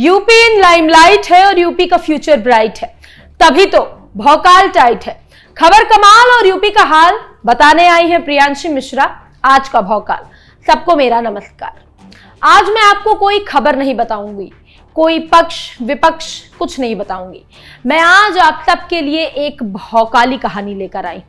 UP in limelight है और UP का फ्यूचर ब्राइट है, तभी तो भौकाल टाइट है। खबर कमाल और यूपी का हाल बताने आई है प्रियांशी मिश्रा। आज का भौकाल। सबको मेरा नमस्कार। आज मैं आपको कोई खबर नहीं बताऊंगी, कोई पक्ष विपक्ष कुछ नहीं बताऊंगी। मैं आज आप सबके लिए एक भौकाली कहानी लेकर आई,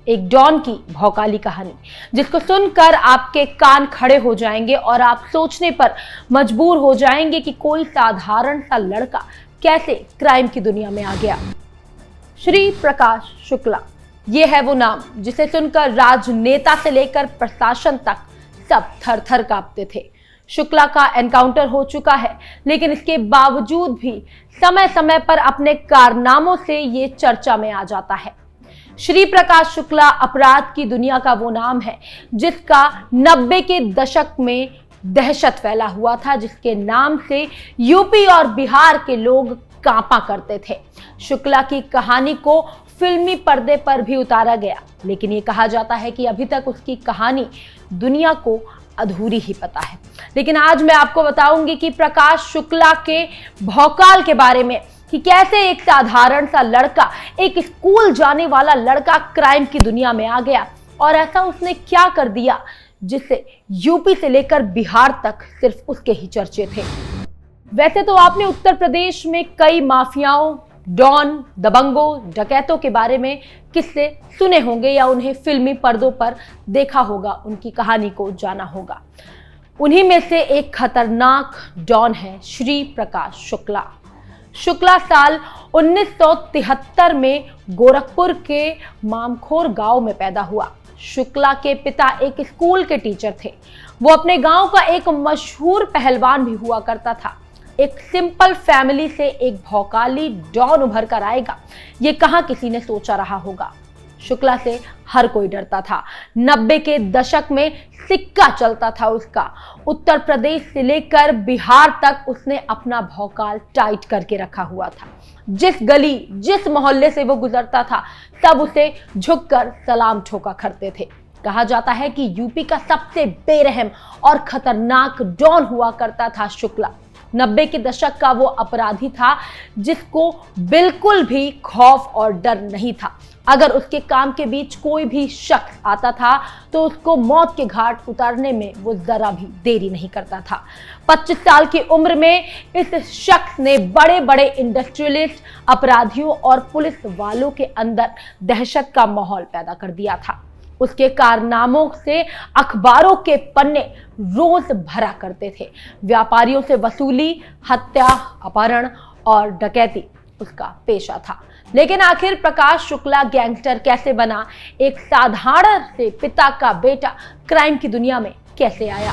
एक डॉन की भौकाली कहानी, जिसको सुनकर आपके कान खड़े हो जाएंगे और आप सोचने पर मजबूर हो जाएंगे कि कोई साधारण सा लड़का कैसे क्राइम की दुनिया में आ गया। श्री प्रकाश शुक्ला, ये है वो नाम जिसे सुनकर राजनेता से लेकर प्रशासन तक सब थर थर कांपते थे। शुक्ला का एनकाउंटर हो चुका है, लेकिन इसके बावजूद भी समय समय पर अपने कारनामों से ये चर्चा में आ जाता है। श्री प्रकाश शुक्ला अपराध की दुनिया का वो नाम है जिसका 90 के दशक में दहशत फैला हुआ था, जिसके नाम से यूपी और बिहार के लोग कांपा करते थे। शुक्ला की कहानी को फिल्मी पर्दे पर भी उतारा गया, लेकिन ये कहा जाता है कि अभी तक उसकी कहानी दुनिया को अधूरी ही पता है। लेकिन आज मैं आपको बताऊंगी कि प्रकाश शुक्ला के भौकाल के बारे में, कि कैसे एक साधारण सा लड़का, एक स्कूल जाने वाला लड़का क्राइम की दुनिया में आ गया और ऐसा उसने क्या कर दिया जिससे यूपी से लेकर बिहार तक सिर्फ उसके ही चर्चे थे। वैसे तो आपने उत्तर प्रदेश में कई माफियाओं, डॉन, दबंगों, डकैतों के बारे में किस्से सुने होंगे या उन्हें फिल्मी पर्दों पर देखा होगा, उनकी कहानी को जाना होगा। उन्हीं में से एक खतरनाक डॉन है श्री प्रकाश शुक्ला। शुक्ला साल 1973 में गोरखपुर के मामखोर गांव में पैदा हुआ। शुक्ला के पिता एक स्कूल के टीचर थे। वो अपने गांव का एक मशहूर पहलवान भी हुआ करता था। एक सिंपल फैमिली से एक भौकाली डॉन उभर कर आएगा, ये कहां किसी ने सोचा रहा होगा। शुक्ला से हर कोई डरता था। 90 के दशक में सिक्का चलता था उसका। उत्तर प्रदेश से लेकर बिहार तक उसने अपना भौकाल टाइट करके रखा हुआ था। जिस गली, जिस मोहल्ले से वो गुजरता था, सब उसे झुककर सलाम ठोका करते थे। कहा जाता है कि यूपी का सबसे बेरहम और खतरनाक डॉन हुआ करता था शुक्ला। 90 के दशक का वो अपराधी था जिसको बिल्कुल भी खौफ और डर नहीं था। अगर उसके काम के बीच कोई भी शख्स आता था तो उसको मौत के घाट उतारने में वो जरा भी देरी नहीं करता था। 25 साल की उम्र में इस शख्स ने बड़े बड़े इंडस्ट्रियलिस्ट, अपराधियों और पुलिस वालों के अंदर दहशत का माहौल पैदा कर दिया था। उसके कारनामों से अखबारों के पन्ने रोज भरा करते थे। व्यापारियों से वसूली, हत्या, अपहरण और डकैती उसका पेशा था। लेकिन आखिर प्रकाश शुक्ला गैंगस्टर कैसे बना? एक साधारण से पिता का बेटा क्राइम की दुनिया में कैसे आया?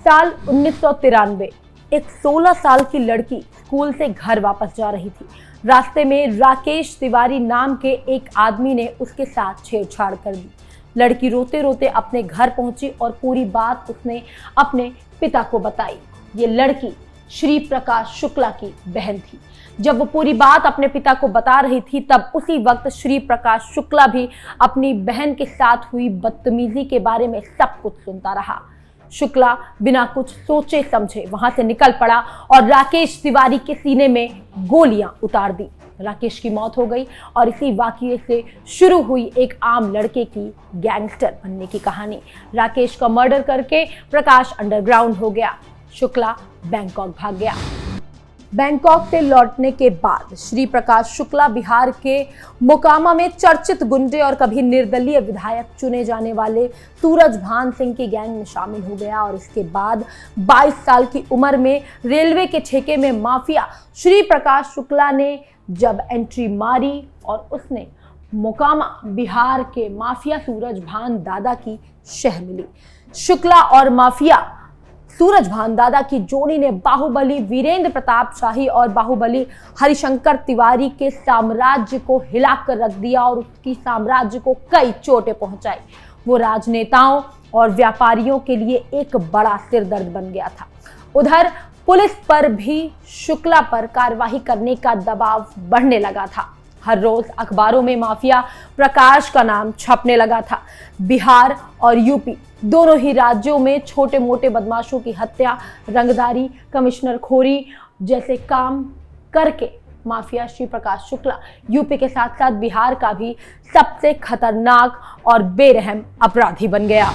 साल 1993 एक 16 साल की लड़की स्कूल से घर वापस जा रही थी। रास्ते में राकेश तिवारी नाम के एक आदमी ने उसके साथ छेड़छाड़ कर दी। लड़की रोते रोते अपने घर पहुंची और पूरी बात उसने अपने पिता को बताई। ये लड़की श्री प्रकाश शुक्ला की बहन थी। जब वो पूरी बात अपने पिता को बता रही थी, तब उसी वक्त श्री प्रकाश शुक्ला भी अपनी बहन के साथ हुई बदतमीजी के बारे में सब कुछ सुनता रहा। शुक्ला बिना कुछ सोचे समझे वहां से निकल पड़ा और राकेश तिवारी के सीने में गोलियां उतार दी। राकेश की मौत हो गई और इसी वाकये से शुरू हुई एक आम लड़के की गैंगस्टर बनने की कहानी। राकेश का मर्डर करके प्रकाश अंडरग्राउंड हो गया। शुक्ला बैंकॉक भाग गया। बैंकॉक से लौटने के बाद श्री प्रकाश शुक्ला बिहार के मोकामा में चर्चित गुंडे और कभी निर्दलीय विधायक चुने जाने वाले सूरजभान सिंह की गैंग में शामिल हो गया और इसके बाद 22 साल की उम्र में रेलवे के ठेके में माफिया श्री प्रकाश शुक्ला ने जब एंट्री मारी और उसने मोकामा बिहार के माफिया सूरजभान दादा की शह मिली। शुक्ला और माफिया सूरजभान दादा की जोड़ी ने बाहुबली वीरेंद्र प्रताप शाही और बाहुबली हरिशंकर तिवारी के साम्राज्य को हिलाकर रख दिया और उसकी साम्राज्य को कई चोटें पहुंचाई। वो राजनेताओं और व्यापारियों के लिए एक बड़ा सिरदर्द बन गया था। उधर पुलिस पर भी शुक्ला पर कार्रवाई करने का दबाव बढ़ने लगा था। हर रोज अखबारों में माफिया प्रकाश का नाम छपने लगा था। बिहार और यूपी दोनों ही राज्यों में छोटे मोटे बदमाशों की हत्या, रंगदारी, कमिश्नर खोरी जैसे काम करके माफिया श्री प्रकाश शुक्ला यूपी के साथ साथ बिहार का भी सबसे खतरनाक और बेरहम अपराधी बन गया।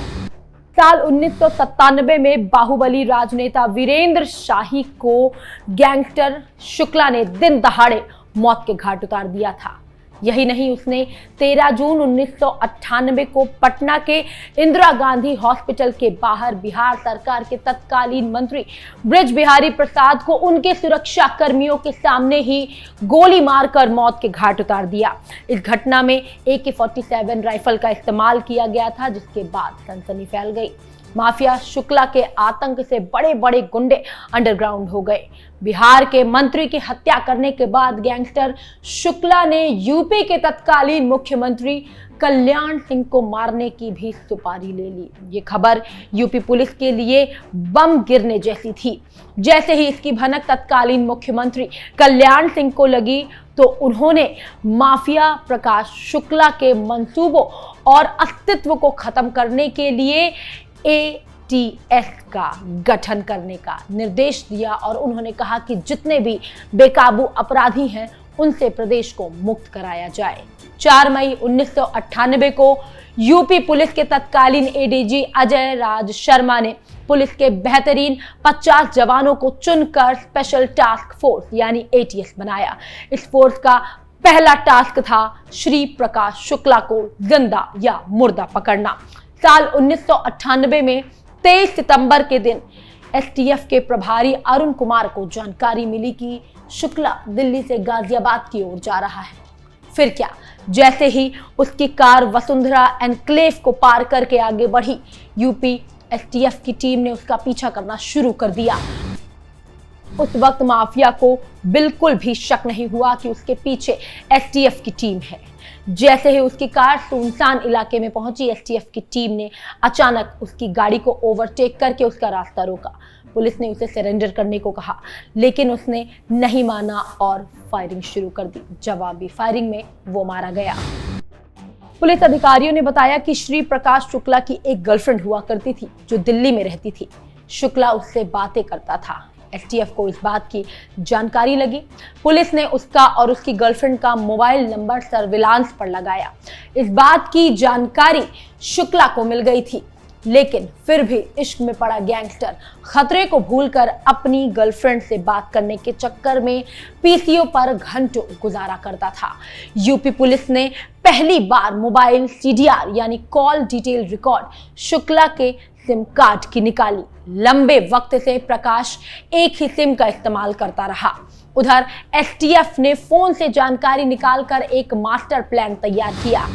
साल 1997 में बाहुबली राजनेता वीरेंद्र शाही को गैंगस्टर शुक्ला ने दिन दहाड़े मौत के घाट उतार दिया था। यही नहीं, उसने 13 जून 1998 को पटना के इंदिरा गांधी हॉस्पिटल के बाहर बिहार सरकार के तत्कालीन मंत्री ब्रिज बिहारी प्रसाद को उनके सुरक्षा कर्मियों के सामने ही गोली मारकर मौत के घाट उतार दिया। इस घटना में AK-47 राइफल का इस्तेमाल किया गया था, जिसके बाद सनसनी फैल गई। माफिया शुक्ला के आतंक से बड़े बड़े गुंडे अंडरग्राउंड हो गए। बिहार के मंत्री की हत्या करने के बाद गैंगस्टर शुक्ला ने यूपी के तत्कालीन मुख्यमंत्री कल्याण सिंह को मारने की भी सुपारी ले ली। ये खबर यूपी पुलिस के लिए बम गिरने जैसी थी। जैसे ही इसकी भनक तत्कालीन मुख्यमंत्री कल्याण सिंह को लगी तो उन्होंने माफिया प्रकाश शुक्ला के मंसूबों और अस्तित्व को खत्म करने के लिए ATS का गठन करने का निर्देश दिया और उन्होंने कहा कि जितने भी बेकाबू अपराधी हैं उनसे प्रदेश को मुक्त कराया जाए। 4 मई 1998 को यूपी पुलिस के तत्कालीन ADG अजय राज शर्मा ने पुलिस के बेहतरीन 50 जवानों को चुनकर स्पेशल टास्क फोर्स यानी ATS बनाया। इस फोर्स का पहला टास्क था श्री प्रकाश शुक्ला को जिंदा या मुर्दा पकड़ना। साल 1998 में 23 सितंबर के दिन STF के प्रभारी अरुण कुमार को जानकारी मिली कि शुक्ला दिल्ली से गाजियाबाद की ओर जा रहा है। फिर क्या, जैसे ही उसकी कार वसुंधरा एनक्लेव को पार करके आगे बढ़ी, यूपी STF की टीम ने उसका पीछा करना शुरू कर दिया। उस वक्त माफिया को बिल्कुल भी शक नहीं हुआ कि उसके पीछे STF की टीम है। जैसे ही उसकी कार सुनसान इलाके में पहुंची, STF की टीम ने अचानक उसकी गाड़ी को ओवरटेक करके उसका रास्ता रोका। पुलिस ने उसे सरेंडर करने को कहा, लेकिन उसने नहीं माना और फायरिंग शुरू कर दी। जवाबी फायरिंग में वो मारा गया। पुलिस अधिकारियों ने बताया कि श्री प्रकाश शुक्ला की एक गर्लफ्रेंड हुआ करती थी जो दिल्ली में रहती थी। शुक्ला उससे बातें करता था। STF को इस बात की जानकारी लगी। पुलिस ने उसका और उसकी गर्लफ्रेंड का मोबाइल नंबर सर्विलांस पर लगाया। इस बात की जानकारी शुक्ला को मिल गई थी, लेकिन फिर भी इश्क में पड़ा गैंगस्टर खतरे को भूलकर अपनी गर्लफ्रेंड से बात करने के चक्कर में PCO पर घंटों गुजारा करता था। यूपी पुलिस ने पहली बार मोबाइल CDR यानी कॉल डिटेल रिकॉर्ड शुक्ला के सिम कार्ड की निकाली। लंबे वक्त से प्रकाश एक ही सिम का इस्तेमाल करता रहा। उधर STF ने फोन से जानकारी निकालकर एक मास्टर प्लान तैयार किया।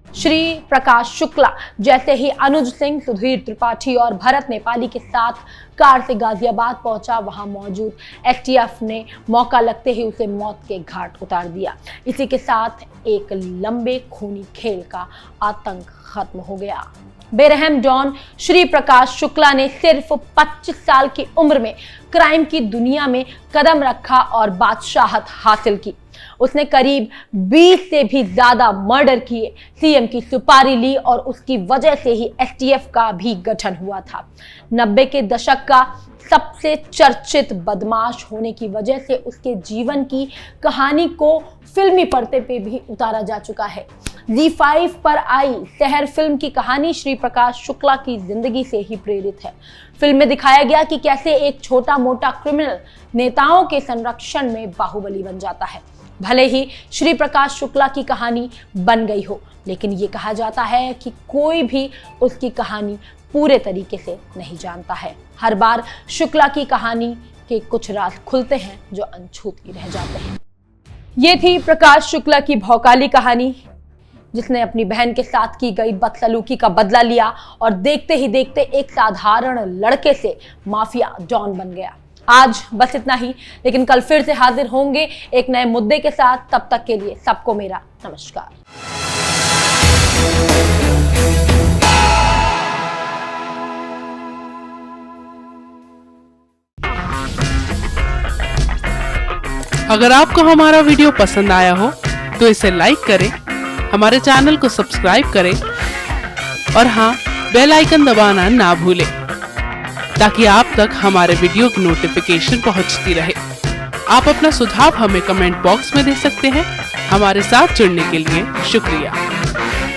श्री प्रकाश शुक्ला जैसे ही अनुज सिंह, सुधीर त्रिपाठी और भरत नेपाली के साथ कार से गाजियाबाद पहुंचा, वहां मौजूद STF ने मौका लगते ही उसे मौत के घाट उतार दिया। इसी के साथ एक लंबे खूनी खेल का आतंक खत्म हो गया। बेरहम डॉन श्री प्रकाश शुक्ला ने सिर्फ 25 साल की उम्र में क्राइम की दुनिया में कदम रखा और बादशाहत हासिल की। उसने करीब 20 से भी ज्यादा मर्डर किए, CM की सुपारी ली और उसकी वजह से ही STF का भी गठन हुआ था। 90 के दशक का सबसे चर्चित बदमाश होने की वजह से उसके जीवन की कहानी को फिल्मी पर्दे पे भी उतारा जा चुका है। Z5 पर आई शहर फिल्म की कहानी श्री प्रकाश शुक्ला की जिंदगी से ही प्रेरित है। फिल्म में दिखाया गया कि कैसे एक छोटा मोटा क्रिमिनल नेताओं के संरक्षण में बाहुबली बन जाता है। भले ही श्री प्रकाश शुक्ला की कहानी बन गई हो, लेकिन ये कहा जाता है कि कोई भी उसकी कहानी पूरे तरीके से नहीं जानता है। हर बार शुक्ला की कहानी के कुछ राज खुलते हैं जो अनछूते रह जाते हैं। ये थी प्रकाश शुक्ला की भौकाली कहानी, जिसने अपनी बहन के साथ की गई बदसलूकी का बदला लिया और देखते ही देखते एक साधारण लड़के से माफिया डॉन बन गया। आज बस इतना ही, लेकिन कल फिर से हाजिर होंगे एक नए मुद्दे के साथ। तब तक के लिए सबको मेरा नमस्कार। अगर आपको हमारा वीडियो पसंद आया हो तो इसे लाइक करें, हमारे चैनल को सब्सक्राइब करें और हाँ, बेल आइकन दबाना ना भूलें। ताकि आप तक हमारे वीडियो की नोटिफिकेशन पहुंचती रहे। आप अपना सुझाव हमें कमेंट बॉक्स में दे सकते हैं। हमारे साथ जुड़ने के लिए शुक्रिया।